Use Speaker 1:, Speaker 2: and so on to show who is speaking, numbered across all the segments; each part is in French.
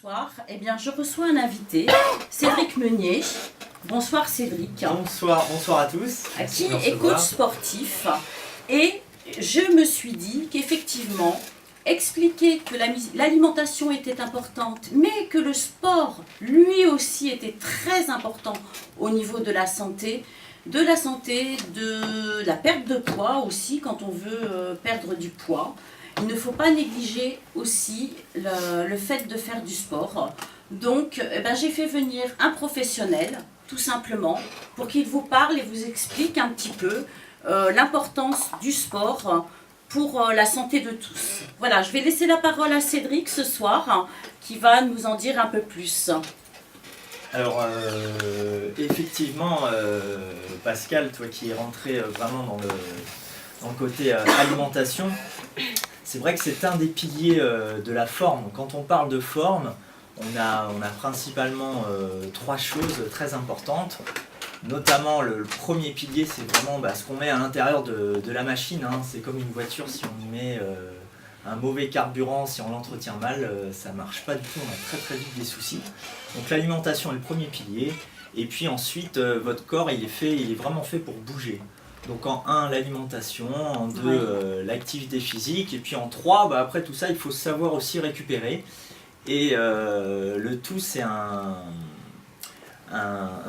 Speaker 1: soir, eh bien, je reçois un invité, Cédric Meunier. Bonsoir Cédric.
Speaker 2: Bonsoir à tous.
Speaker 1: Qui est coach sportif. Et je me suis dit qu'effectivement, expliquer que l'alimentation était importante, mais que le sport, lui aussi, était très important au niveau de la santé, de la perte de poids aussi, quand on veut perdre du poids. Il ne faut pas négliger aussi le fait de faire du sport. Donc, j'ai fait venir un professionnel, tout simplement, pour qu'il vous parle et vous explique un petit peu l'importance du sport pour la santé de tous. Voilà, je vais laisser la parole à Cédric ce soir, qui va nous en dire un peu plus.
Speaker 2: Alors, effectivement, Pascal, toi qui es rentré vraiment dans le côté alimentation, c'est vrai que c'est un des piliers de la forme. Quand on parle de forme, on a principalement trois choses très importantes. Notamment, le premier pilier, c'est vraiment ce qu'on met à l'intérieur de la machine. Hein. C'est comme une voiture, si on y met un mauvais carburant, si on l'entretient mal, ça ne marche pas du tout, on a très vite des soucis. Donc l'alimentation est le premier pilier. Et puis ensuite, votre corps, il est vraiment fait pour bouger. Donc en 1, l'alimentation, en 2, l'activité physique, et puis en 3, après tout ça, il faut savoir aussi récupérer. Et le tout, c'est un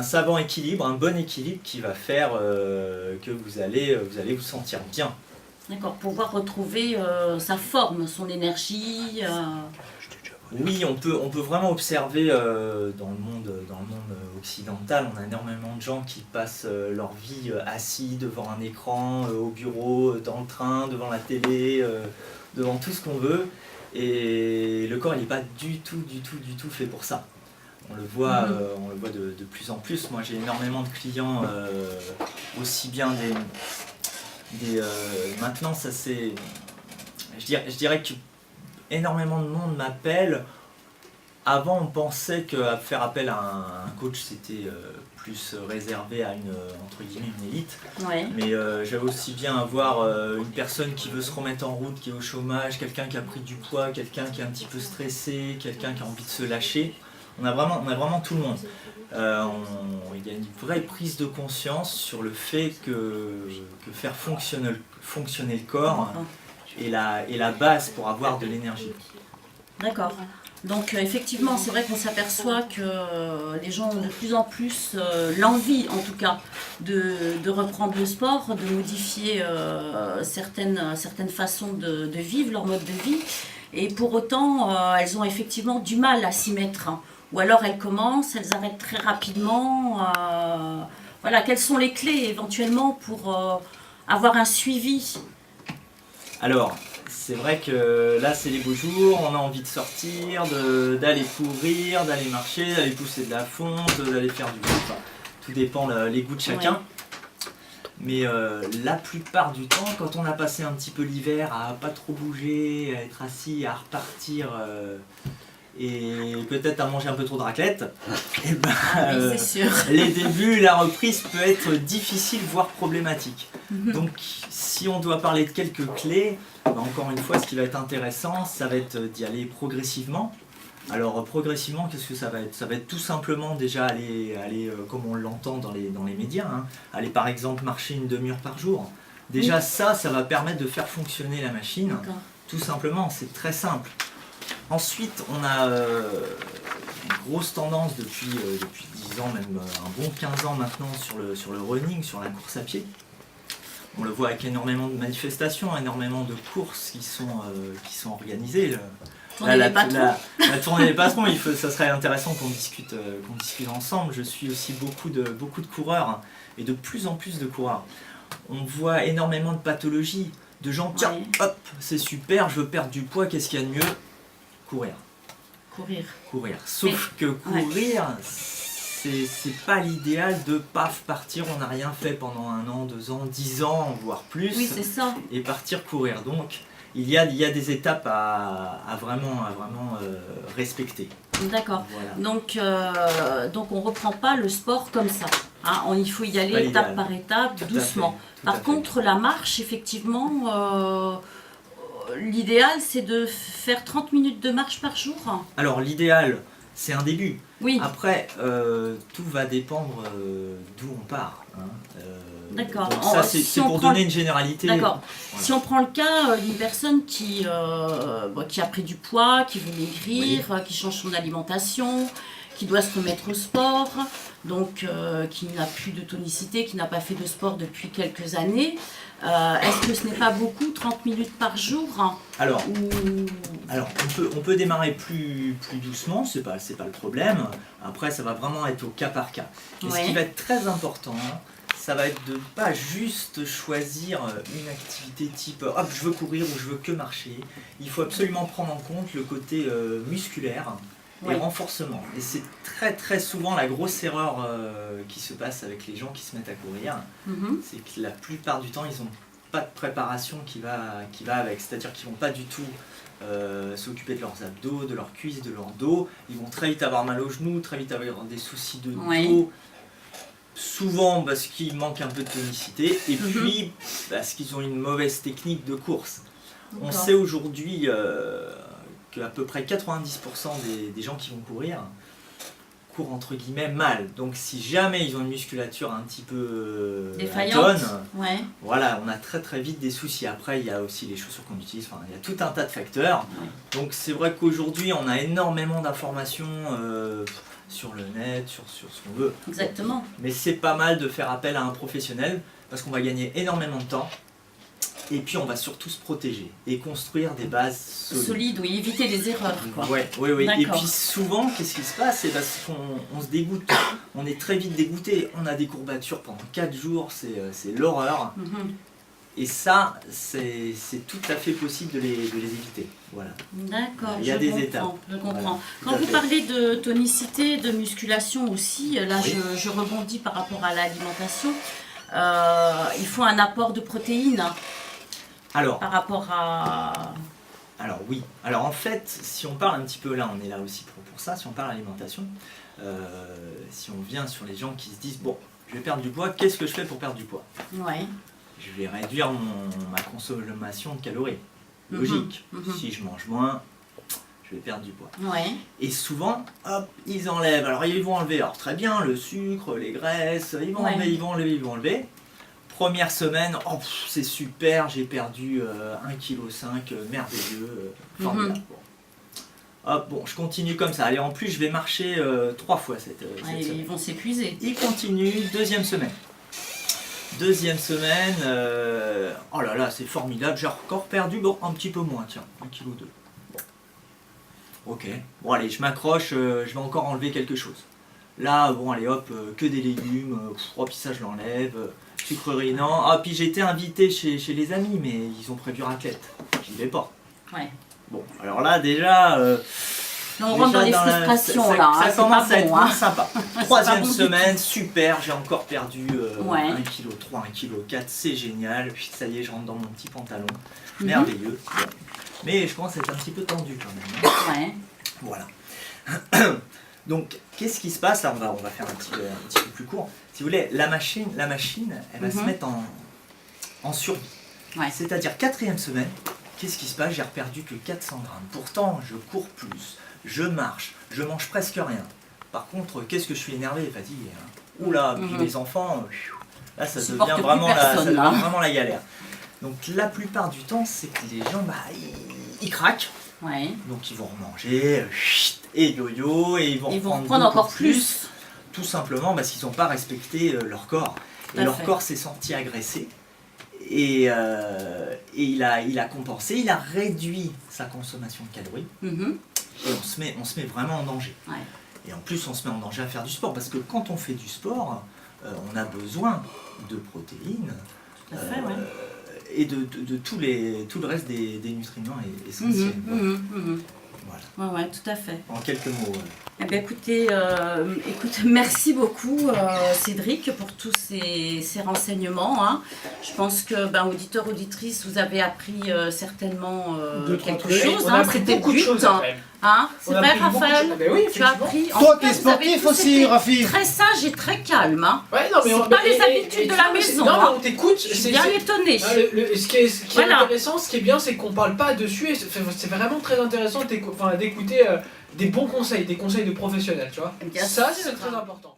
Speaker 2: savant équilibre, un bon équilibre qui va faire que vous allez vous sentir bien.
Speaker 1: D'accord, pouvoir retrouver sa forme, son énergie.
Speaker 2: Oui, on peut vraiment observer dans le monde occidental, on a énormément de gens qui passent leur vie assis devant un écran, au bureau, dans le train, devant la télé, devant tout ce qu'on veut. Et le corps, il n'est pas du tout fait pour ça. On le voit de plus en plus. Moi, j'ai énormément de clients, aussi bien maintenant, ça c'est... Je dirais que énormément de monde m'appelle. Avant, on pensait que faire appel à un coach, c'était plus réservé à une élite.
Speaker 1: Ouais.
Speaker 2: Mais j'avais aussi bien avoir une personne qui veut se remettre en route, qui est au chômage, quelqu'un qui a pris du poids, quelqu'un qui est un petit peu stressé, quelqu'un qui a envie de se lâcher. On a vraiment tout le monde. Il y a une vraie prise de conscience sur le fait que faire fonctionner le corps est la base pour avoir de l'énergie.
Speaker 1: D'accord. Donc effectivement, c'est vrai qu'on s'aperçoit que les gens ont de plus en plus l'envie, en tout cas, de reprendre le sport, de modifier certaines façons de vivre, leur mode de vie. Et pour autant, elles ont effectivement du mal à s'y mettre. Ou alors elles commencent, elles arrêtent très rapidement. Voilà, quelles sont les clés éventuellement pour avoir un suivi ?
Speaker 2: Alors, c'est vrai que là c'est les beaux jours, on a envie de sortir, d'aller courir, d'aller marcher, d'aller pousser de la fonte, d'aller faire du vélo. Enfin, tout dépend les goûts de chacun. Ouais. Mais la plupart du temps, quand on a passé un petit peu l'hiver à pas trop bouger, à être assis, à repartir et peut-être à manger un peu trop de raclette, et
Speaker 1: oui, c'est sûr.
Speaker 2: Les débuts, la reprise peut être difficile, voire problématique. Donc si on doit parler de quelques clés, encore une fois, ce qui va être intéressant, ça va être d'y aller progressivement. Alors progressivement, qu'est-ce que ça va être ? Ça va être tout simplement déjà aller comme on l'entend dans les médias, hein, aller par exemple marcher une demi-heure par jour. Déjà oui. ça va permettre de faire fonctionner la machine. Tout simplement, c'est très simple. Ensuite, on a une grosse tendance depuis 10 ans, même un bon 15 ans maintenant sur le running, sur la course à pied. On le voit avec énormément de manifestations, énormément de courses qui sont organisées. La tournée des patrons, ça serait intéressant qu'on discute ensemble. Je suis aussi beaucoup de coureurs et de plus en plus de coureurs. On voit énormément de pathologies, de gens, tiens, hop, c'est super, je veux perdre du poids, qu'est-ce qu'il y a de mieux ? Courir. Sauf que courir, c'est pas l'idéal de partir, on n'a rien fait pendant 1 an, 2 ans, 10 ans, voire plus.
Speaker 1: Oui, c'est ça.
Speaker 2: Et partir courir. Donc, il y a des étapes à vraiment respecter.
Speaker 1: D'accord.
Speaker 2: Voilà.
Speaker 1: Donc on ne reprend pas le sport comme ça. Hein, il faut y aller étape par étape, doucement. Par contre, la marche, effectivement, l'idéal, c'est de faire 30 minutes de marche par jour.
Speaker 2: Alors l'idéal, c'est un début.
Speaker 1: Oui.
Speaker 2: Après, tout va dépendre d'où on part. Hein.
Speaker 1: D'accord.
Speaker 2: Donc ça, c'est pour donner une généralité.
Speaker 1: D'accord.
Speaker 2: Voilà.
Speaker 1: Si on prend le cas d'une personne qui a pris du poids, qui veut maigrir, qui change son alimentation, qui doit se remettre au sport, donc qui n'a plus de tonicité, qui n'a pas fait de sport depuis quelques années, est-ce que ce n'est pas beaucoup, 30 minutes par jour?
Speaker 2: Alors on peut démarrer plus doucement, c'est pas le problème. Après, ça va vraiment être au cas par cas. Et ce qui va être très important, ça va être de ne pas juste choisir une activité type hop, je veux courir ou je veux que marcher. Il faut absolument prendre en compte le côté musculaire et renforcement. Et c'est très souvent la grosse erreur qui se passe avec les gens qui se mettent à courir. C'est que la plupart du temps, ils n'ont pas de préparation qui va avec. C'est-à-dire qu'ils ne vont pas du tout s'occuper de leurs abdos, de leurs cuisses, de leur dos. Ils vont très vite avoir mal aux genoux, très vite avoir des soucis de dos. Souvent parce qu'ils manquent un peu de tonicité et puis parce qu'ils ont une mauvaise technique de course. On sait aujourd'hui qu'à peu près 90% des gens qui vont courir courent entre guillemets mal. Donc si jamais ils ont une musculature un petit peu
Speaker 1: défaillante,
Speaker 2: voilà, on a très vite des soucis. Après, il y a aussi les chaussures qu'on utilise, enfin, il y a tout un tas de facteurs. Donc c'est vrai qu'aujourd'hui, on a énormément d'informations sur le net, sur ce qu'on veut.
Speaker 1: Exactement.
Speaker 2: Mais c'est pas mal de faire appel à un professionnel parce qu'on va gagner énormément de temps et puis on va surtout se protéger et construire des bases solides.
Speaker 1: Oui, éviter les erreurs. Quoi.
Speaker 2: Oui. Et puis souvent, qu'est-ce qui se passe? C'est parce qu'on se dégoûte, on est très vite dégoûté, on a des courbatures pendant 4 jours, c'est l'horreur. Et ça, c'est tout à fait possible de les éviter. Voilà.
Speaker 1: D'accord,
Speaker 2: il y a des étapes.
Speaker 1: Je comprends.
Speaker 2: Voilà,
Speaker 1: quand vous parlez de tonicité, de musculation aussi, là je rebondis par rapport à l'alimentation, il faut un apport de protéines par rapport à...
Speaker 2: Alors oui, alors en fait, si on parle un petit peu, là on est là aussi pour ça, si on parle alimentation, si on vient sur les gens qui se disent, bon, je vais perdre du poids, qu'est-ce que je fais pour perdre du poids? Je vais réduire ma consommation de calories. Logique. Si je mange moins, je vais perdre du poids. Et souvent, hop, ils enlèvent. Alors ils vont enlever, alors très bien, le sucre, les graisses, ils vont enlever. Première semaine, oh, c'est super, j'ai perdu 1,5 kg, merveilleux, formidable. Hop, bon, je continue comme ça. Allez, en plus, je vais marcher 3 fois cette semaine.
Speaker 1: Ils vont s'épuiser.
Speaker 2: Ils continuent, deuxième semaine. Deuxième semaine, oh là là, c'est formidable, j'ai encore perdu, bon, un petit peu moins, tiens, 1,2 kg. Bon. Ok, bon allez, je m'accroche, je vais encore enlever quelque chose. Là, bon allez hop, que des légumes, oh, puis ça je l'enlève, sucrerie non. Ah, puis j'ai été invité chez les amis, mais ils ont prévu raclette, j'y vais pas. Bon, alors là déjà...
Speaker 1: on rentre dans les frustrations
Speaker 2: ça commence à être moins
Speaker 1: hein.
Speaker 2: sympa. Troisième semaine, super, j'ai encore perdu 1,3 kg, 1,4 kg, c'est génial. Puis ça y est, je rentre dans mon petit pantalon. Merveilleux. Bon. Mais je commence à être un petit peu tendu quand même. Voilà. Donc, qu'est-ce qui se passe? Là, on va faire un petit peu plus court. Si vous voulez, la machine elle va se mettre en survie. C'est-à-dire, 4e semaine, qu'est-ce qui se passe? J'ai reperdu que 400 grammes. Pourtant, je cours plus. Je marche, je mange presque rien. Par contre, qu'est-ce que je suis énervé et fatigué. Hein. Oula, puis les enfants, là ça devient vraiment la galère. Donc la plupart du temps, c'est que les gens, ils craquent. Donc ils vont remanger, et yo-yo, et ils vont
Speaker 1: prendre encore plus.
Speaker 2: Tout simplement parce qu'ils n'ont pas respecté leur corps. Et leur corps s'est senti agressé. Et il a compensé, il a réduit sa consommation de calories. Et on se met vraiment en danger. Et en plus, on se met en danger à faire du sport, parce que quand on fait du sport, on a besoin de protéines et de tout le reste des nutriments essentiels.
Speaker 1: Voilà. Tout à fait.
Speaker 2: En quelques mots.
Speaker 1: Eh bien, écoutez, merci beaucoup Cédric pour tous ces renseignements. Hein. Je pense que, auditeurs, auditrices, vous avez appris certainement quelque chose.
Speaker 3: On a appris beaucoup de choses après.
Speaker 1: Hein. C'est vrai, Raphaël,
Speaker 3: oui,
Speaker 1: tu as appris.
Speaker 4: Toi qui es sportif aussi, Rafi.
Speaker 1: Très sage et très calme. Hein.
Speaker 3: Ouais, non, mais
Speaker 1: c'est pas les habitudes de la maison.
Speaker 3: Non, mais
Speaker 1: hein.
Speaker 3: on t'écoute.
Speaker 1: Je suis bien étonnée.
Speaker 3: Ce qui est intéressant, ce qui est bien, c'est qu'on parle pas dessus. Et c'est vraiment très intéressant d'écouter des bons conseils, des conseils de professionnels, tu vois.
Speaker 1: Bien
Speaker 3: ça,
Speaker 1: sûr.
Speaker 3: c'est très important.